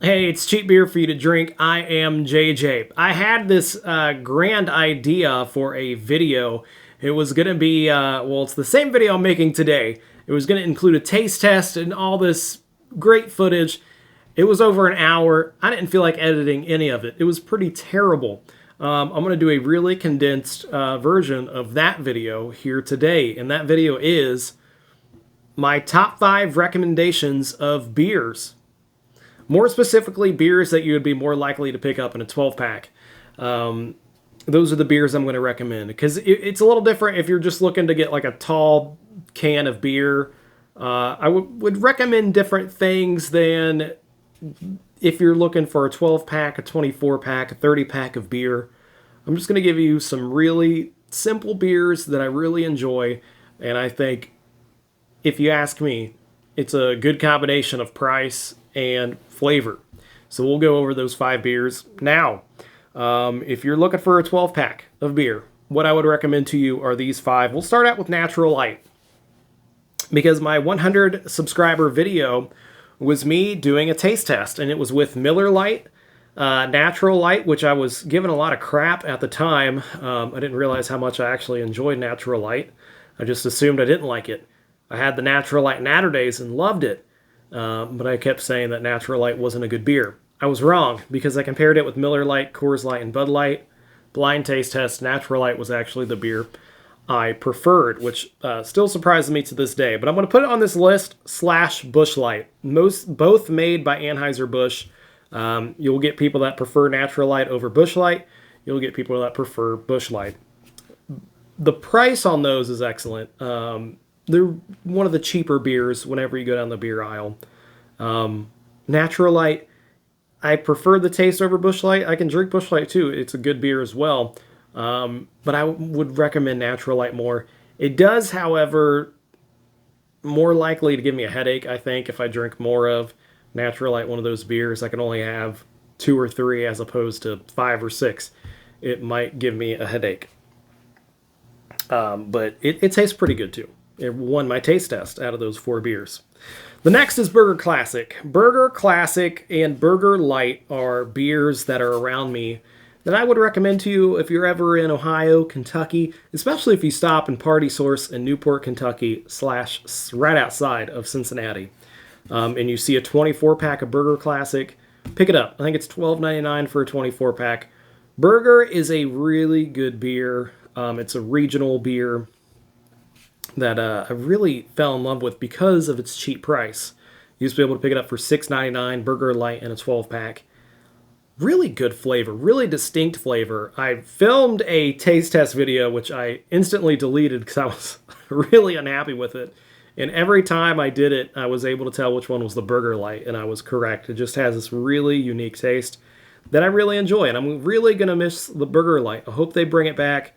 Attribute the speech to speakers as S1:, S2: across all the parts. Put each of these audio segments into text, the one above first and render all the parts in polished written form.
S1: Hey, it's cheap beer for you to drink. I am JJ. I had this grand idea for a video. It was going to be, well, it's the same video I'm making today. It was going to include a taste test and all this great footage. It was over an hour. I didn't feel like editing any of it. It was pretty terrible. I'm going to do a really condensed version of that video here today. And that video is my top 5 recommendations of beers. More specifically, beers that you would be more likely to pick up in a 12-pack. Those are the beers I'm going to recommend. Because it's a little different if you're just looking to get like a tall can of beer. I would recommend different things than if you're looking for a 12-pack, a 24-pack, a 30-pack of beer. I'm just going to give you some really simple beers that I really enjoy. And I think, if you ask me, it's a good combination of price and flavor. So we'll go over those 5 beers now. If you're looking for a 12-pack of beer, what I would recommend to you are these 5. We'll start out with Natural Light, because my 100 subscriber video was me doing a taste test, and it was with Miller Lite, Natural Light, which I was given a lot of crap at the time. I didn't realize how much I actually enjoyed Natural Light. I just assumed I didn't like it. I had the Natural Light Naturdays and loved it. But I kept saying that Natural Light wasn't a good beer. I was wrong, because I compared it with Miller Lite, Coors Light, and Bud Light. Blind taste test, Natural Light was actually the beer I preferred, which still surprises me to this day. But I'm going to put it on this list / Busch Light. Both made by Anheuser-Busch. You'll get people that prefer Natural Light over Busch Light. You'll get people that prefer Busch Light. The price on those is excellent. They're one of the cheaper beers whenever you go down the beer aisle. Natural Light, I prefer the taste over Busch Light. I can drink Busch Light too. It's a good beer as well. But I would recommend Natural Light more. It does, however, more likely to give me a headache, I think, if I drink more of Natural Light, one of those beers. I can only have 2 or 3 as opposed to 5 or 6. It might give me a headache. But it tastes pretty good too. It won my taste test out of those 4 beers. The next is Burger Classic. Burger Classic and Burger Light are beers that are around me that I would recommend to you if you're ever in Ohio, Kentucky, especially if you stop in Party Source in Newport, Kentucky, / right outside of Cincinnati. And you see a 24-pack of Burger Classic, pick it up. I think it's $12.99 for a 24-pack. Burger is a really good beer. It's a regional beer that I really fell in love with because of its cheap price. You used to be able to pick it up for $6.99, Burger Light, and a 12-pack. Really good flavor, really distinct flavor. I filmed a taste test video, which I instantly deleted because I was really unhappy with it. And every time I did it, I was able to tell which one was the Burger Light, and I was correct. It just has this really unique taste that I really enjoy, and I'm really going to miss the Burger Light. I hope they bring it back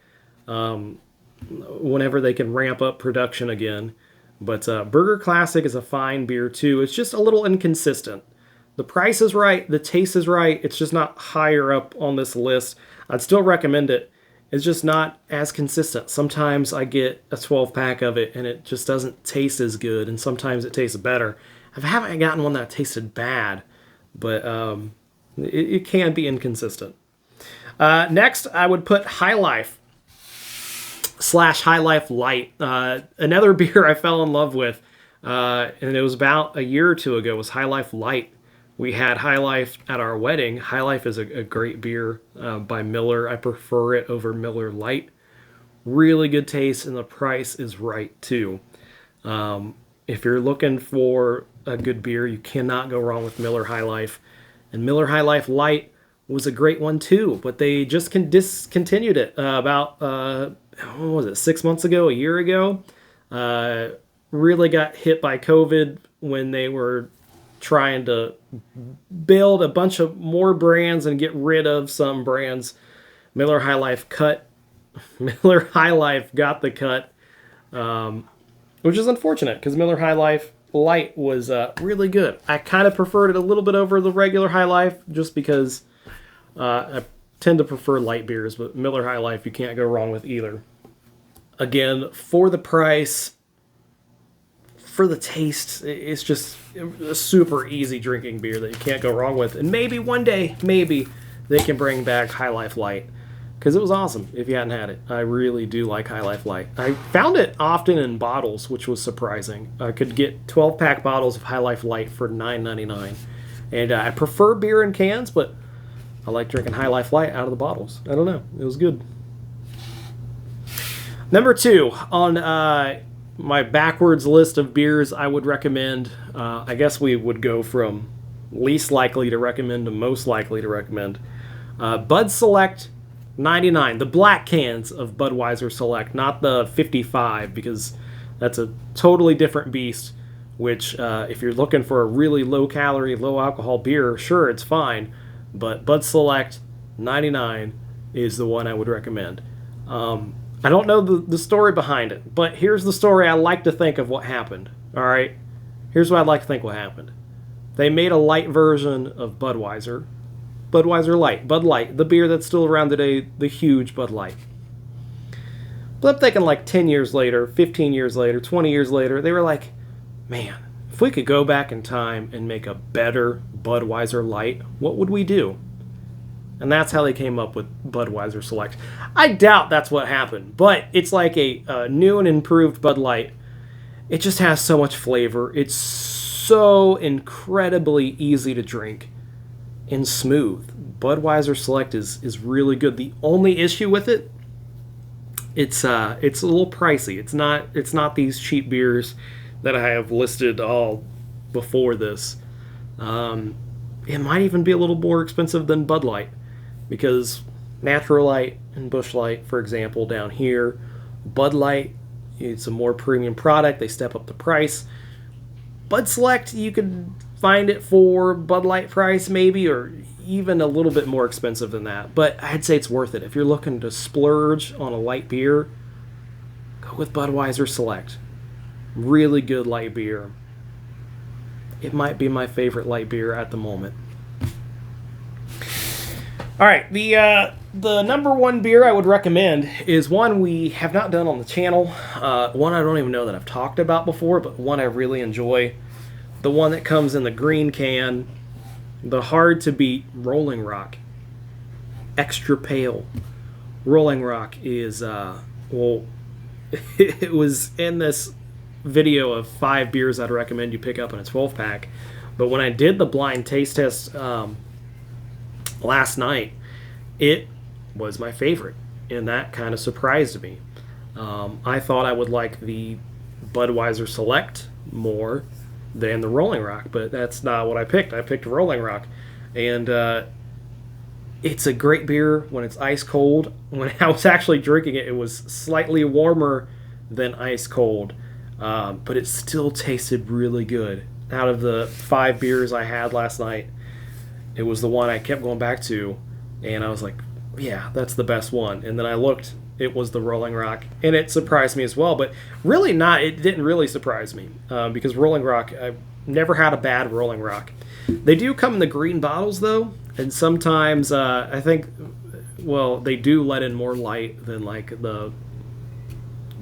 S1: whenever they can ramp up production again. But Burger Classic is a fine beer too. It's just a little inconsistent. The price is right, the taste is right, it's just not higher up on this list. I'd still recommend it. It's just not as consistent. Sometimes I get a 12-pack of it and it just doesn't taste as good, and sometimes it tastes better. I haven't gotten one that tasted bad, but it can be inconsistent. Next, I would put High Life / High Life Light. Another beer I fell in love with, and it was about a year or 2 ago, was High Life Light. We had High Life at our wedding. High Life is a great beer by Miller. I prefer it over Miller Lite. Really good taste, and the price is right too. If you're looking for a good beer, you cannot go wrong with Miller High Life. And Miller High Life Light was a great one too, but they just discontinued it about, what was it, 6 months ago, a year ago? Really got hit by COVID when they were trying to build a bunch of more brands and get rid of some brands. Miller High Life got the cut, which is unfortunate because Miller High Life Light was really good. I kind of preferred it a little bit over the regular High Life just because I tend to prefer light beers, but Miller High Life, you can't go wrong with either. Again, for the price, for the taste, it's just a super easy drinking beer that you can't go wrong with. And maybe one day, maybe they can bring back High Life Light, because it was awesome if you hadn't had it. I really do like High Life Light. I found it often in bottles, which was surprising. I could get 12-pack bottles of High Life Light for $9.99. And I prefer beer in cans, but I like drinking High Life Light out of the bottles. I don't know. It was good. Number 2 on my backwards list of beers I would recommend. I guess we would go from least likely to recommend to most likely to recommend. Bud Select 99, the black cans of Budweiser Select, not the 55, because that's a totally different beast, which if you're looking for a really low calorie, low alcohol beer, sure, it's fine, but Bud Select 99 is the one I would recommend. I don't know the story behind it, but here's the story I like to think of what happened. All right, here's what I'd like to think what happened. They made a light version of Budweiser Light, Bud Light, the beer that's still around today, the huge Bud Light. But I'm thinking like 10 years later, 15 years later, 20 years later, they were like, man, if we could go back in time and make a better Budweiser Light, what would we do? And that's how they came up with Budweiser Select. I doubt that's what happened, but it's like a new and improved Bud Light. It just has so much flavor. It's so incredibly easy to drink and smooth. Budweiser Select is really good. The only issue with it, it's a little pricey. It's not these cheap beers that I have listed all before this. It might even be a little more expensive than Bud Light, because Natural Light and Busch Light, for example, down here, Bud Light, it's a more premium product. They step up the price. Bud Select, you could find it for Bud Light price maybe, or even a little bit more expensive than that. But I'd say it's worth it. If you're looking to splurge on a light beer, go with Budweiser Select. Really good light beer. It might be my favorite light beer at the moment. All right, the number 1 beer I would recommend is one we have not done on the channel, one I don't even know that I've talked about before, but one I really enjoy. The one that comes in the green can, the hard-to-beat Rolling Rock. Extra Pale. Rolling Rock is, well, it was in this video of 5 beers I'd recommend you pick up in a 12-pack, but when I did the blind taste test last night, it was my favorite, and that kind of surprised me. I thought I would like the Budweiser Select more than the Rolling Rock, but that's not what I picked. I picked Rolling Rock, and it's a great beer when it's ice cold. When I was actually drinking it, it was slightly warmer than ice cold, but it still tasted really good. Out of the 5 beers I had last night, it was the one I kept going back to, and I was like, yeah, that's the best one. And then I looked, it was the Rolling Rock, and it surprised me as well, but really not, it didn't really surprise me, because Rolling Rock, I've never had a bad Rolling Rock. They do come in the green bottles, though, and sometimes I think, well, they do let in more light than like the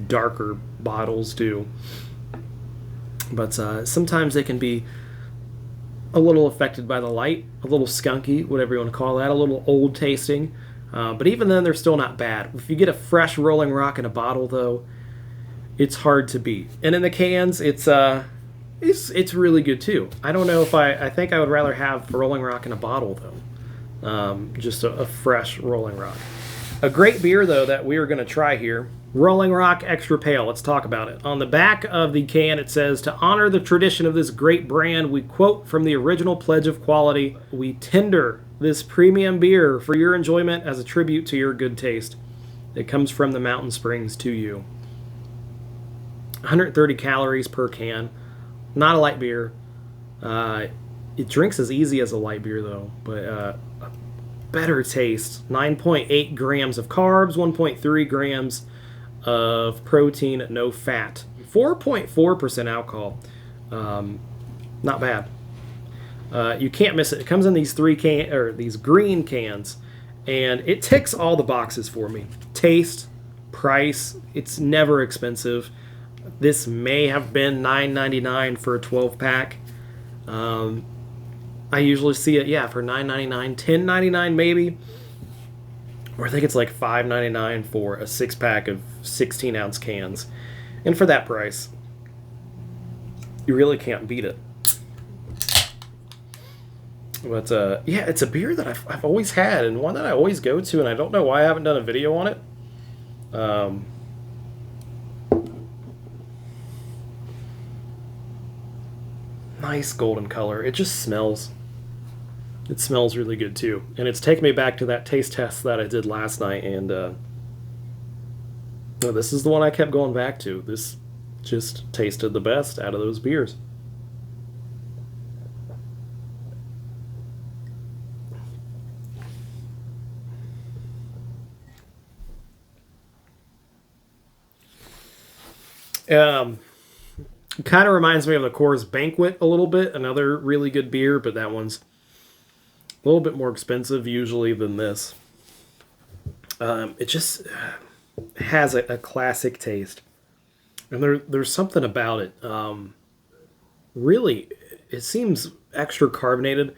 S1: darker bottles do. But sometimes they can be a little affected by the light, a little skunky, whatever you want to call that, a little old tasting. But even then, they're still not bad. If you get a fresh Rolling Rock in a bottle, though, it's hard to beat. And in the cans, it's really good too. I don't know if I think I would rather have Rolling Rock in a bottle though, just a fresh Rolling Rock. A great beer though that we are going to try here. Rolling Rock Extra Pale. Let's talk about it. On the back of the can, it says, "To honor the tradition of this great brand, we quote from the original pledge of quality. We tender this premium beer for your enjoyment as a tribute to your good taste. It comes from the mountain springs to you." 130 calories per can. Not a light beer. It drinks as easy as a light beer, though, but a better taste. 9.8 grams of carbs, 1.3 grams of protein, no fat. 4.4% alcohol. Not bad. You can't miss it. It comes in these these green cans, and it ticks all the boxes for me. Taste, price, it's never expensive. This may have been $9.99 for a 12-pack. I usually see it, yeah, for $9.99, $10.99 maybe. Or I think it's like $5.99 for a 6-pack of 16-ounce cans. And for that price, you really can't beat it. But yeah, it's a beer that I've always had and one that I always go to, and I don't know why I haven't done a video on it. Nice golden color. It just smells. It smells really good too, and it's taken me back to that taste test that I did last night, and this is the one I kept going back to. This just tasted the best out of those beers. Kind of reminds me of the Coors Banquet a little bit. Another really good beer, but that one's a little bit more expensive usually than this. It just has a classic taste, and there's something about it. Really, it seems extra carbonated.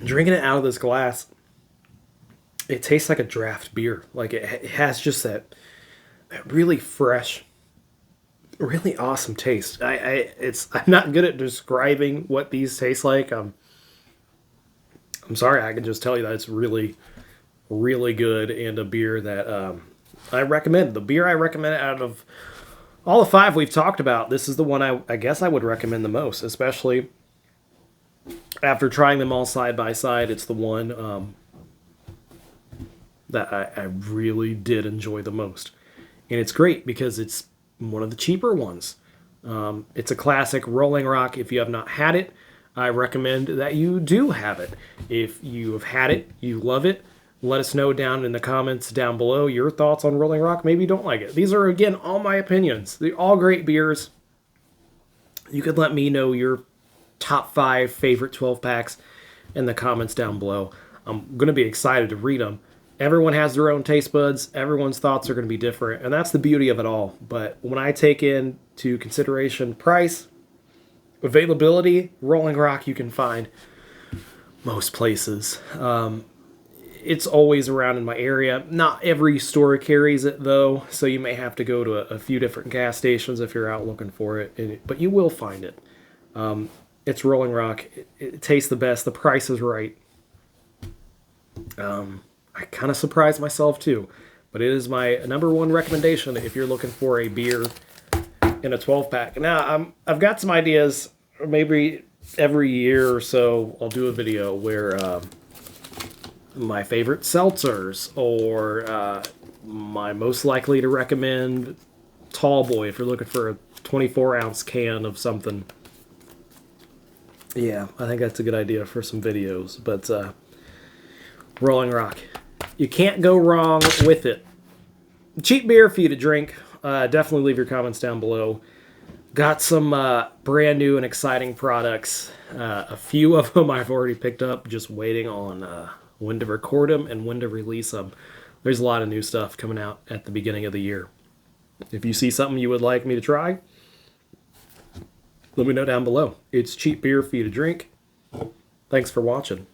S1: Drinking it out of this glass, it tastes like a draft beer. Like it has just that really fresh, really awesome taste. I'm not good at describing what these taste like. I'm sorry, I can just tell you that it's really, really good, and a beer that I recommend. The beer I recommend out of all the 5 we've talked about, this is the one I guess I would recommend the most, especially after trying them all side by side. It's the one that I really did enjoy the most. And it's great because it's one of the cheaper ones. It's a classic Rolling Rock. If you have not had it, I recommend that you do have it. If you have had it, you love it, let us know down in the comments down below your thoughts on Rolling Rock. Maybe you don't like it. These are, again, all my opinions. They're all great beers. You could let me know your top 5 favorite 12 packs in the comments down below. I'm going to be excited to read them. Everyone has their own taste buds. Everyone's thoughts are going to be different, and that's the beauty of it all. But when I take into consideration price, availability, Rolling Rock you can find most places. It's always around in my area. Not every store carries it, though, so you may have to go to a few different gas stations if you're out looking for it, but you will find it. It's Rolling Rock. It tastes the best. The price is right. I kind of surprised myself too, but it is my #1 recommendation if you're looking for a beer in a 12-pack. Now, I've got some ideas. Maybe every year or so I'll do a video where my favorite seltzers, or my most likely to recommend Tall Boy if you're looking for a 24-ounce can of something. Yeah, I think that's a good idea for some videos. But Rolling Rock, you can't go wrong with it. Cheap beer for you to drink. Definitely leave your comments down below. Got some brand new and exciting products. A few of them I've already picked up, just waiting on when to record them and when to release them. There's a lot of new stuff coming out at the beginning of the year. If you see something you would like me to try, let me know down below. It's cheap beer for you to drink. Thanks for watching.